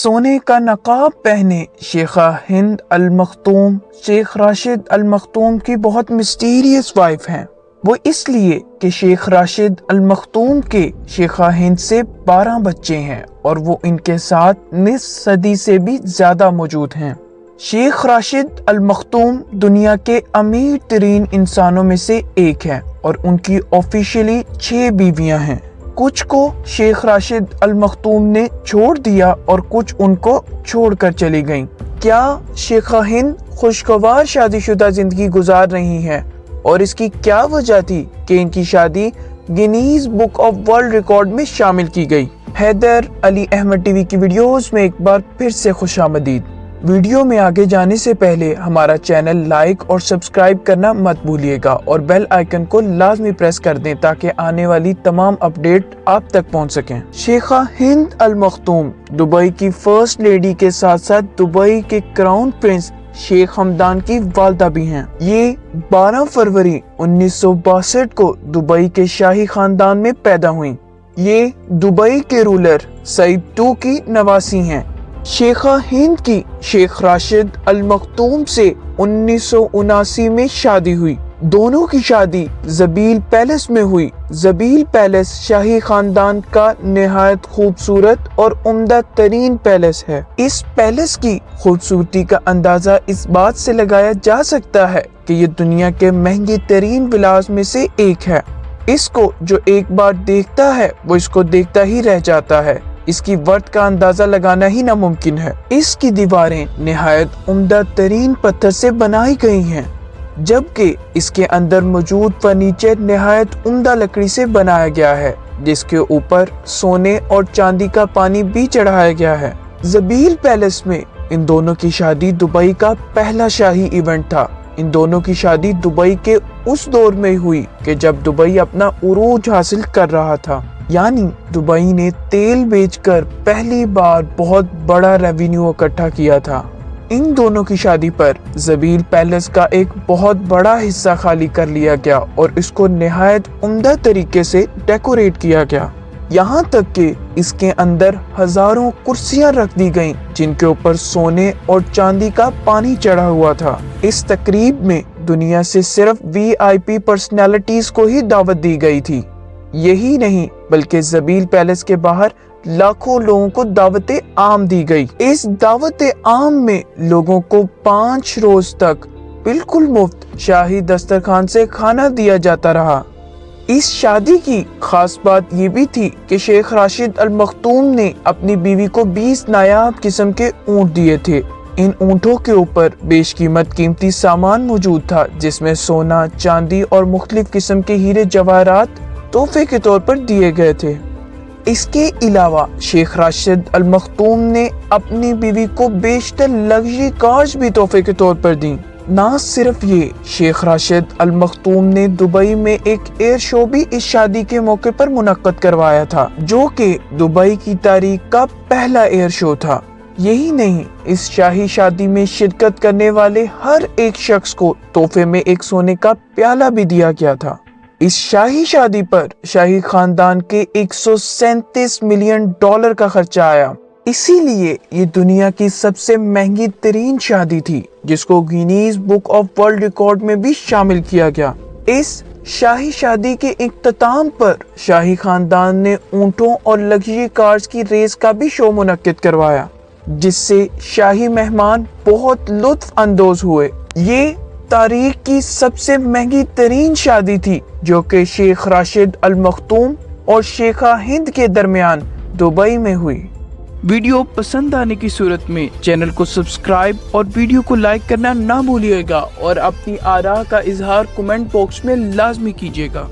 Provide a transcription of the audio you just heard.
सोने का नकाब पहने शेखा हिंद अल मखतूम शेख राशिद अल मखतूम की बहुत मिस्टीरियस वाइफ हैं। वो इसलिए कि शेख राशिद अल मखतूम के शेखा हिंद से 12 बच्चे हैं और वो इनके साथ निस्फ सदी से भी ज्यादा मौजूद हैं। शेख राशिद अल मखतूम दुनिया के अमीर तरीन इंसानों में से एक है और उनकी ऑफिशियली 6 बीवियां हैं। कुछ को शेख राशिद अल मखतूम ने छोड़ दिया और कुछ उनको छोड़कर चली गईं। क्या शेखा हिंद खुशगवार शादीशुदा जिंदगी गुजार रही हैं और इसकी क्या वजह थी कि इनकी शादी Guinness book of world record में शामिल की गई। हैदर अली अहमद टीवी की वीडियोस में एक बार फिर से खुशामदीद। वीडियो में आगे जाने से पहले हमारा चैनल लाइक और सब्सक्राइब करना मत भूलिएगा और बेल आइकन को लाजमी प्रेस कर दें ताकि आने वाली तमाम अपडेट आप तक पहुंच सकें। शेखा हिंद अल मखतूम दुबई की फर्स्ट लेडी के साथ साथ दुबई के क्राउन प्रिंस शेख हमदान की वालदा भी हैं। ये 12 फरवरी 1962 को दुबई के शाही खानदान में पैदा हुई। ये दुबई के रूलर सईद II की नवासी हैं। शेखा हिंद की शेख राशिद अल मखतूम से 1979 में शादी हुई। दोनों की शादी जबील पैलेस में हुई। जबील पैलेस शाही खानदान का निहायत खूबसूरत और उम्दा तरीन पैलेस है। इस पैलेस की खूबसूरती का अंदाजा इस बात से लगाया जा सकता है कि ये दुनिया के महंगे तरीन विलास में से एक है। इसको जो एक बार देखता है वो इसको देखता ही रह जाता है। इसकी वर्थ का अंदाजा लगाना ही नामुमकिन है। इसकी दीवारें निहायत उम्दा तरीन पत्थर से बनाई गई हैं, जबकि इसके अंदर मौजूद फर्नीचर निहायत उम्दा लकड़ी से बनाया गया है, जिसके ऊपर सोने और चांदी का पानी भी चढ़ाया गया है। जबील पैलेस में इन दोनों की शादी दुबई का पहला शाही इवेंट था। इन दोनों की शादी दुबई के उस दौर में हुई कि जब दुबई अपना उरूज हासिल कर रहा था, यानी दुबई ने तेल बेचकर पहली बार बहुत बड़ा रेवेन्यू इकट्ठा किया था। इन दोनों की शादी पर जबील पैलेस का एक बहुत बड़ा हिस्सा खाली कर लिया गया और इसको निहायत उम्दा तरीके से डेकोरेट किया गया। यहाँ तक कि इसके अंदर हजारों कुर्सियां रख दी गईं, जिनके ऊपर सोने और चांदी का पानी चढ़ा हुआ था। इस तकरीब में दुनिया से सिर्फ VIP पर्सनैलिटीज को ही दावत दी गई थी। यही नहीं बल्कि जबील पैलेस के बाहर लाखों लोगों को दावतें आम दी गई। इस दावतें आम में लोगों को 5 रोज तक बिल्कुल मुफ्त शाही दस्तरखान से खाना दिया जाता रहा। इस शादी की खास बात ये भी थी कि शेख राशिद अल मखतूम ने अपनी बीवी को 20 नायाब किस्म के ऊंट दिए थे। इन ऊंटों के ऊपर बेशकीमत कीमती सामान मौजूद था, जिसमें सोना, चांदी और मुख्तलिफ किस्म के हीरे जवाहरात तोहफे के तौर पर दिए गए थे। इसके अलावा शेख राशिद अल मखतूम ने अपनी बीवी को बेशतर लग्जरी कार्स भी तोहफे के तौर पर दी। ना सिर्फ ये, शेख राशिद अल मखतूम ने दुबई में एक एयर शो भी इस शादी के मौके पर मुनक्कद करवाया था, जो कि दुबई की तारीख का पहला एयर शो था। यही नहीं, इस शाही शादी में शिरकत करने वाले हर एक शख्स को तोहफे में एक सोने का प्याला भी दिया गया था। इस शाही शादी पर शाही खानदान के 137 मिलियन डॉलर का खर्चा आया। इसीलिए ये दुनिया की सबसे महंगी तरीन शादी थी, जिसको Guinness book of world record में भी शामिल किया गया। इस शाही शादी के इख्तिताम पर शाही खानदान ने ऊंटों और लग्जरी कार्स की रेस का भी शो मुनक्किद करवाया, जिससे शाही मेहमान बहुत लुत्फ अंदोज हुए। ये तारीख की सबसे महंगी तरीन शादी थी, जो कि शेख राशिद अल मखतूम और शेखा हिंद के दरमियान दुबई में हुई। वीडियो पसंद आने की सूरत में चैनल को सब्सक्राइब और वीडियो को लाइक करना ना भूलिएगा और अपनी आरा का इजहार कमेंट बॉक्स में लाजमी कीजिएगा।